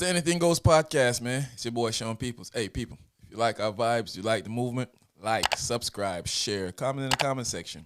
the Anything Goes podcast, man. It's your boy Sean Peoples. Hey, people, if you like our vibes, you like the movement, like, subscribe, share, comment in the comment section.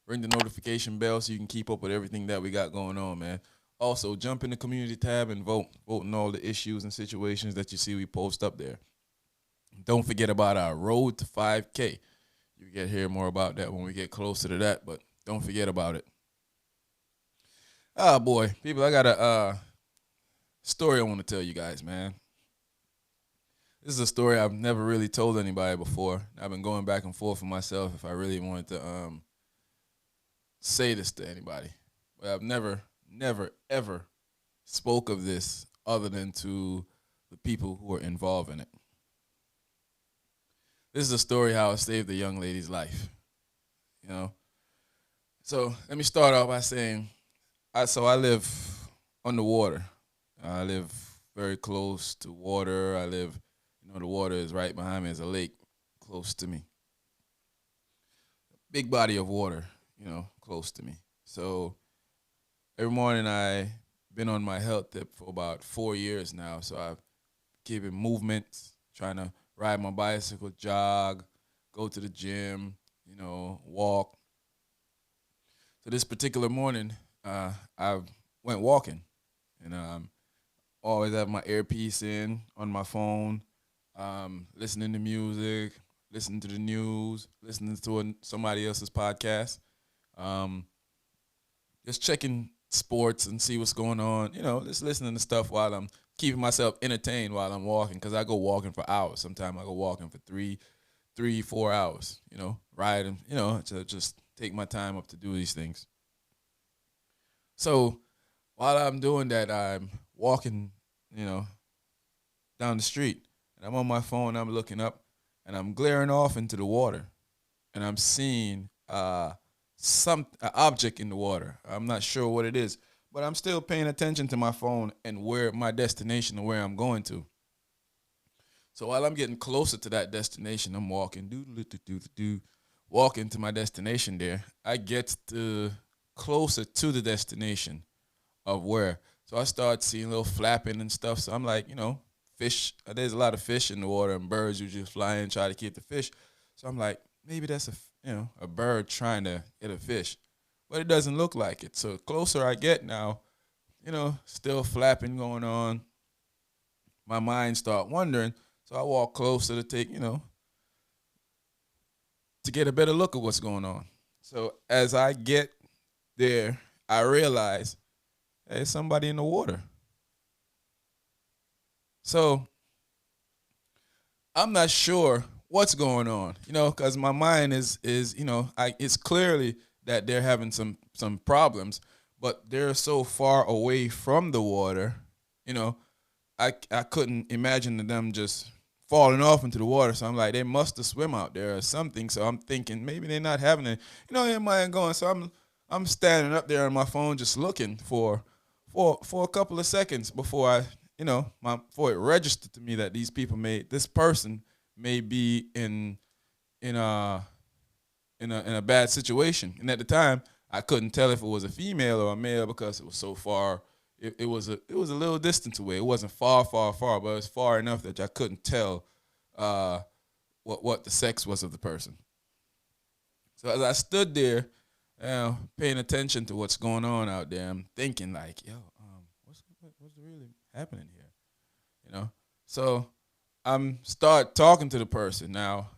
Ring the notification bell so you can keep up with everything that we got going on, man. Also, jump in the community tab and vote. Vote on all the issues and situations that you see we post up there. Don't forget about our road to 5K. You get hear more about that when we get closer to that, but don't forget about it. Ah, boy, people, I got a story I want to tell you guys, man. This is a story I've never really told anybody before. I've been going back and forth with myself if I really wanted to say this to anybody. But I've never, ever spoke of this other than to the people who are involved in it. This is a story how I saved a young lady's life. You know? So let me start off by saying, I live on the water. I live very close to water. The water is right behind me. There's a lake close to me. Big body of water, close to me. So every morning I've been on my health tip for about 4 years now. So I've given movements, trying to ride my bicycle, jog, go to the gym, walk. So this particular morning, I went walking, and always have my earpiece in on my phone, listening to music, listening to the news, listening to somebody else's podcast, just checking sports and see what's going on. Just listening to stuff while I'm keeping myself entertained while I'm walking, because I go walking for hours. Sometimes I go walking for 4 hours, riding, to just take my time up to do these things. So while I'm doing that, I'm walking, down the street, and I'm on my phone. I'm looking up, and I'm glaring off into the water, and I'm seeing some object in the water. I'm not sure what it is, but I'm still paying attention to my phone and where my destination and where I'm going to. So while I'm getting closer to that destination, I'm walking, walking to my destination there. I get closer to the destination of where. So I start seeing a little flapping and stuff. So I'm like, fish. There's a lot of fish in the water, and birds usually fly in, try to get the fish. So I'm like, maybe that's a bird trying to get a fish, but it doesn't look like it. So closer I get now, still flapping going on. My mind start wandering. So I walk closer to take, to get a better look at what's going on. So as I get there, I realize there's somebody in the water. So I'm not sure what's going on, because my mind is it's clearly that they're having some problems, but they're so far away from the water, I couldn't imagine them just falling off into the water. So I'm like, they must have swim out there or something. So I'm thinking maybe they're not having it, their mind going. So I'm standing up there on my phone just looking for a couple of seconds before before it registered to me that this person may be in a bad situation. And at the time, I couldn't tell if it was a female or a male because it was so far. It was a little distance away. It wasn't far, but it was far enough that I couldn't tell what the sex was of the person. So as I stood there, paying attention to what's going on out there, I'm thinking like, what's really happening here? So I'm start talking to the person now,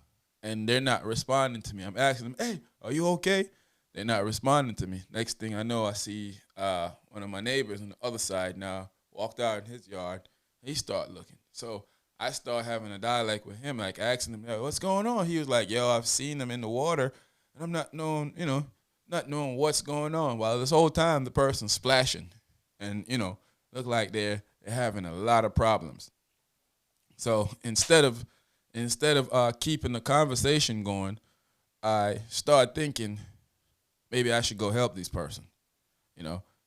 and they're not responding to me. I'm asking them, "Hey, are you okay?" They're not responding to me. Next thing I know, I see one of my neighbors on the other side now walked out in his yard. He started looking. So I start having a dialogue with him, like asking him, "Yo, what's going on?" He was like, "Yo, I've seen them in the water, and I'm not knowing what's going on." While this whole time the person's splashing, and look like they're having a lot of problems. So instead of keeping the conversation going, I start thinking maybe I should go help this person.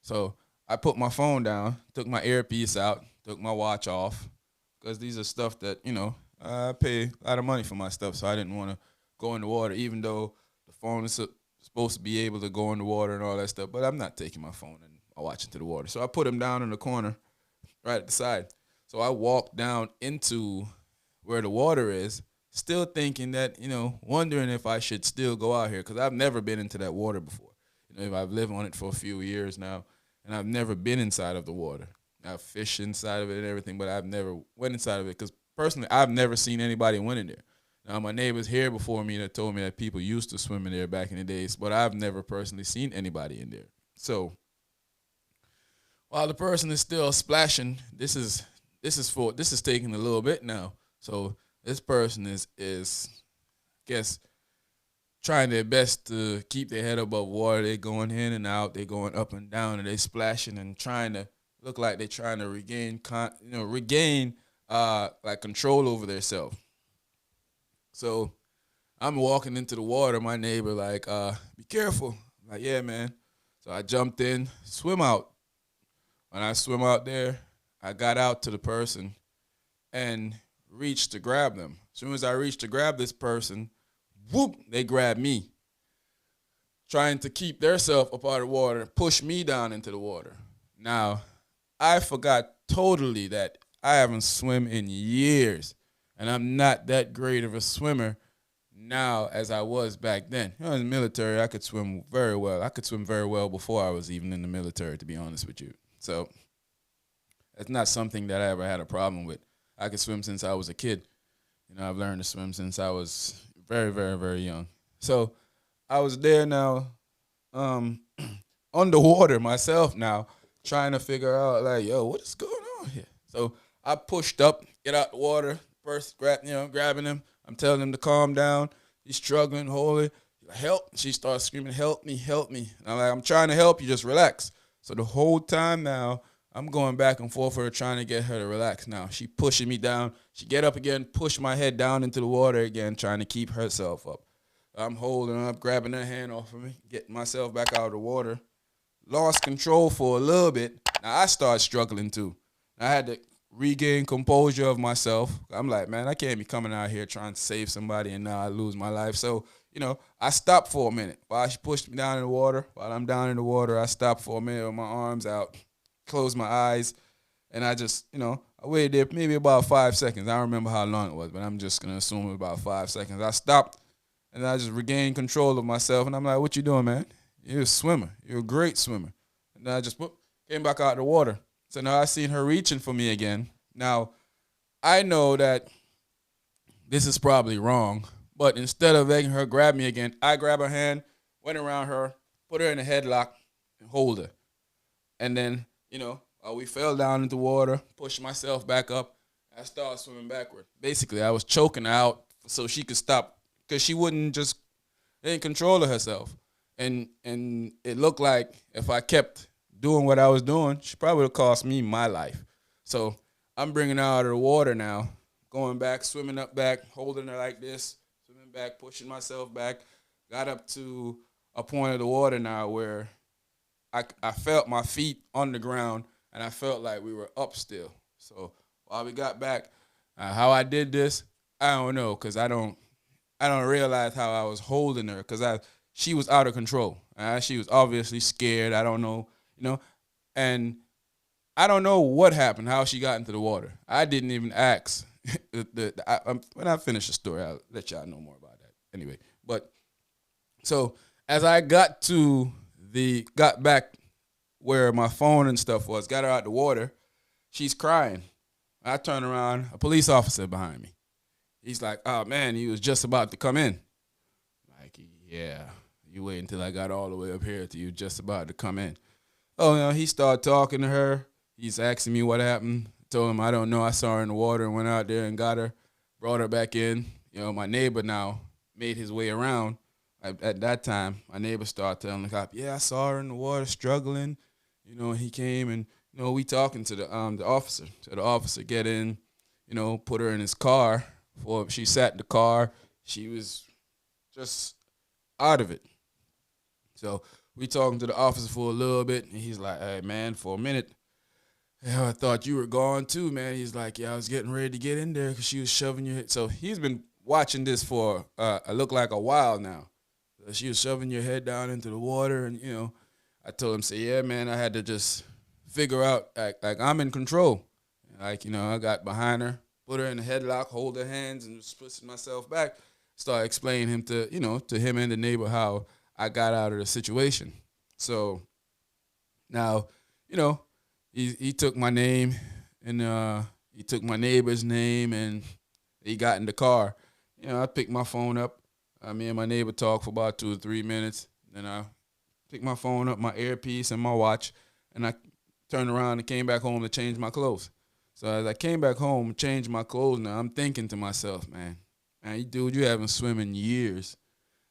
So I put my phone down, took my earpiece out, took my watch off, because these are stuff that I pay a lot of money for my stuff, so I didn't want to go in the water, even though the phone is supposed to be able to go in the water and all that stuff. But I'm not taking my phone and my watch into the water, so I put them down in the corner, right at the side. So I walked down into where the water is, still thinking that, wondering if I should still go out here because I've never been into that water before. If I've lived on it for a few years now, and I've never been inside of the water. I've fished inside of it and everything, but I've never went inside of it because personally, I've never seen anybody went in there. Now, my neighbors here before me that told me that people used to swim in there back in the days, but I've never personally seen anybody in there. So while the person is still splashing, this is taking a little bit now. So this person is guess trying their best to keep their head above water. They're going in and out. They're going up and down, and they splashing and trying to look like they're trying to regain like control over themselves. So I'm walking into the water. My neighbor like, be careful. I'm like, yeah, man. So I jumped in, swim out. When I swim out there, I got out to the person and reached to grab them. As soon as I reached to grab this person, whoop, they grabbed me, trying to keep themselves up out of the water, push me down into the water. Now, I forgot totally that I haven't swum in years, and I'm not that great of a swimmer now as I was back then. In the military, I could swim very well. I could swim very well before I was even in the military, to be honest with you. So it's not something that I ever had a problem with. I could swim since I was a kid. I've learned to swim since I was very, very, very young. So I was there now, underwater myself now, trying to figure out like, yo, what is going on here? So I pushed up, get out the water, first grabbing him. I'm telling him to calm down. He's struggling, holding. Help. She starts screaming, help me, help me. And I'm like, I'm trying to help you, just relax. So the whole time now, I'm going back and forth with her, trying to get her to relax now. She pushing me down. She get up again, push my head down into the water again, trying to keep herself up. I'm holding her up, grabbing her hand off of me, getting myself back out of the water. Lost control for a little bit. Now I started struggling too. I had to regain composure of myself. I'm like, man, I can't be coming out here trying to save somebody and now I lose my life. So, I stopped for a minute. While she pushed me down in the water, while I'm down in the water, I stopped for a minute with my arms out, closed my eyes, and I just, I waited there maybe about 5 seconds. I don't remember how long it was, but I'm just going to assume it was about 5 seconds. I stopped, and I just regained control of myself, and I'm like, what you doing, man? You're a swimmer. You're a great swimmer. And I just came back out of the water. So now I seen her reaching for me again. Now, I know that this is probably wrong, but instead of letting her grab me again, I grab her hand, went around her, put her in a headlock, and hold her. And then, we fell down into water, pushed myself back up. I started swimming backward. Basically, I was choking her out so she could stop because she wouldn't just in control of herself. And it looked like if I kept doing what I was doing, she probably would have cost me my life. So I'm bringing her out of the water now, going back, swimming up back, holding her like this, swimming back, pushing myself back. Got up to a point of the water now where I felt my feet on the ground, and I felt like we were up still. So while we got back, how I did this, I don't know, because I don't realize how I was holding her, because she was out of control. She was obviously scared. I don't know, and I don't know what happened, how she got into the water. I didn't even ask. When I finish the story, I'll let y'all know more about that. Anyway, but so as I got back where my phone and stuff was, got her out the water, she's crying. I turn around, a police officer behind me. He's like, oh, man, he was just about to come in. Like, yeah, you wait until I got all the way up here till you just about to come in. Oh, he started talking to her. He's asking me what happened. I told him I don't know. I saw her in the water and went out there and got her, brought her back in. My neighbor now made his way around. At that time, my neighbor started telling the cop, yeah, I saw her in the water struggling. He came and, we talking to the officer. So the officer get in, put her in his car. Before she sat in the car, she was just out of it. So we talking to the officer for a little bit, and he's like, hey, man, for a minute, I thought you were gone too, man. He's like, yeah, I was getting ready to get in there because she was shoving your head. So he's been watching this for, look like a while now. She was shoving your head down into the water, and, I told him, say, yeah, man, I had to just figure out, like I'm in control. Like, I got behind her, put her in a headlock, hold her hands, and just pushing myself back. Start explaining him to him and the neighbor how I got out of the situation. So now, you know, he took my name and he took my neighbor's name and he got in the car. I picked my phone up. Me and my neighbor talked for about 2 or 3 minutes. Then I picked my phone up, my earpiece, and my watch, and I turned around and came back home to change my clothes. So as I came back home, changed my clothes. Now I'm thinking to myself, man, dude, you haven't swum in years,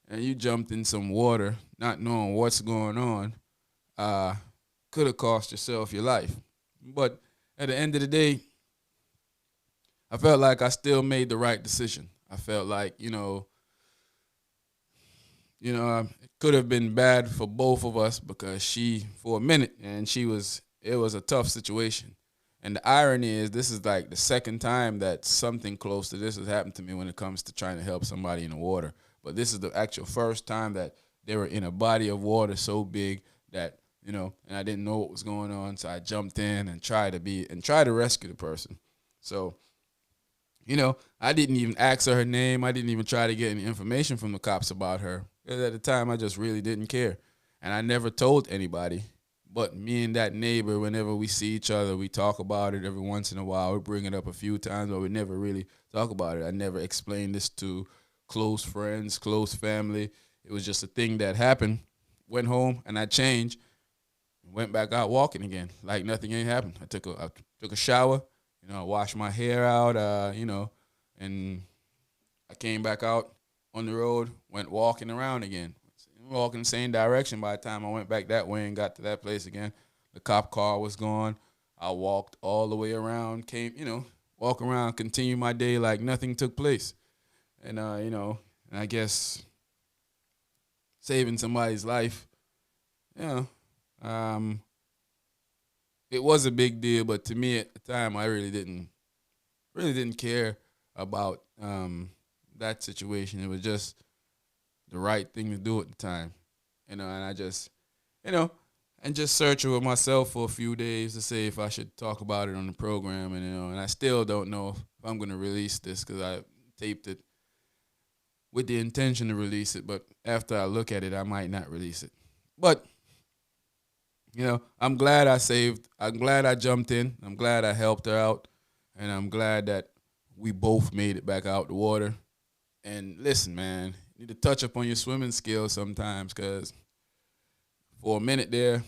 and you jumped in some water, not knowing what's going on. Uh, could have cost yourself your life. But at the end of the day, I felt like I still made the right decision. I felt like, it could have been bad for both of us because for a minute, and it was a tough situation. And the irony is, this is like the second time that something close to this has happened to me when it comes to trying to help somebody in the water. But this is the actual first time that they were in a body of water so big that, and I didn't know what was going on. So I jumped in and tried to rescue the person. So, I didn't even ask her name. I didn't even try to get any information from the cops about her. Because at the time, I just really didn't care. And I never told anybody. But me and that neighbor, whenever we see each other, we talk about it every once in a while. We bring it up a few times, but we never really talk about it. I never explained this to close friends, close family. It was just a thing that happened. Went home and I changed. Went back out walking again, like nothing ain't happened. I took a shower, I washed my hair out, and I came back out on the road, went walking around again, walking the same direction. By the time I went back that way and got to that place again, the cop car was gone. I walked all the way around, walk around, continue my day like nothing took place. And, and I guess saving somebody's life, you know, um, it was a big deal, but to me at the time, I really didn't care about that situation. It was just the right thing to do at the time, and I just, and just searching with myself for a few days to see if I should talk about it on the program, and I still don't know if I'm going to release this because I taped it with the intention to release it, but after I look at it, I might not release it. But I'm glad I'm glad I jumped in. I'm glad I helped her out. And I'm glad that we both made it back out the water. And listen, man, you need to touch up on your swimming skills sometimes because for a minute there,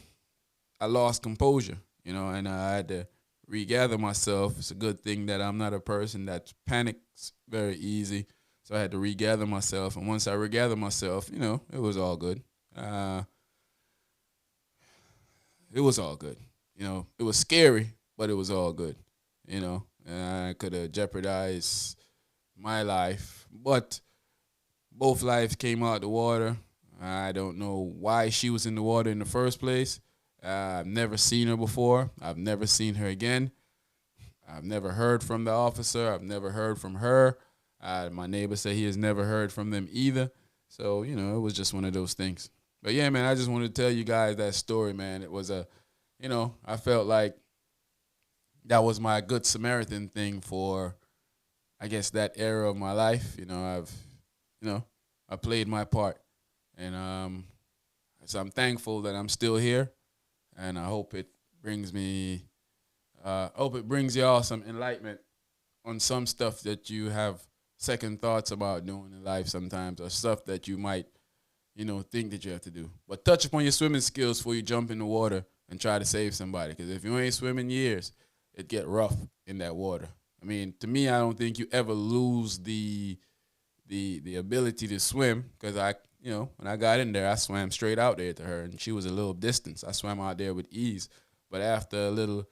I lost composure, and I had to regather myself. It's a good thing that I'm not a person that panics very easy. So I had to regather myself. And once I regathered myself, it was all good. It was all good. It was scary, but it was all good. And I could have jeopardized my life, but both lives came out the water. I don't know why she was in the water in the first place. I've never seen her before. I've never seen her again. I've never heard from the officer. I've never heard from her. My neighbor said he has never heard from them either. So, it was just one of those things. But yeah, man, I just wanted to tell you guys that story, man. It was I felt like that was my good Samaritan thing for, I guess, that era of my life. I played my part. And so I'm thankful that I'm still here. And I hope it brings y'all some enlightenment on some stuff that you have second thoughts about doing in life sometimes, or stuff that you might think that you have to do. But touch upon your swimming skills before you jump in the water and try to save somebody. Because if you ain't swimming years, it get rough in that water. I mean, to me, I don't think you ever lose the ability to swim. Because when I got in there, I swam straight out there to her, and she was a little distance. I swam out there with ease. But after a little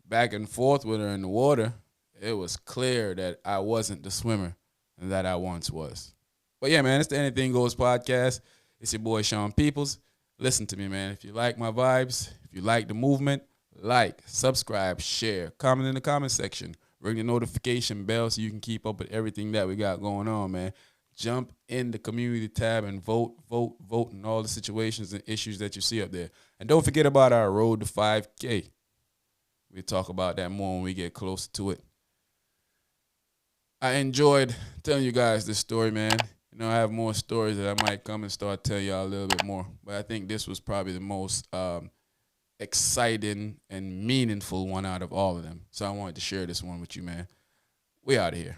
back and forth with her in the water, it was clear that I wasn't the swimmer that I once was. But yeah, man, it's the Anything Goes podcast. It's your boy, Sean Peoples. Listen to me, man. If you like my vibes, if you like the movement, like, subscribe, share, comment in the comment section. Ring the notification bell so you can keep up with everything that we got going on, man. Jump in the community tab and vote in all the situations and issues that you see up there. And don't forget about our road to 5K. We talk about that more when we get closer to it. I enjoyed telling you guys this story, man. You know, I have more stories that I might come and start telling y'all a little bit more. But I think this was probably the most exciting and meaningful one out of all of them. So I wanted to share this one with you, man. We out of here.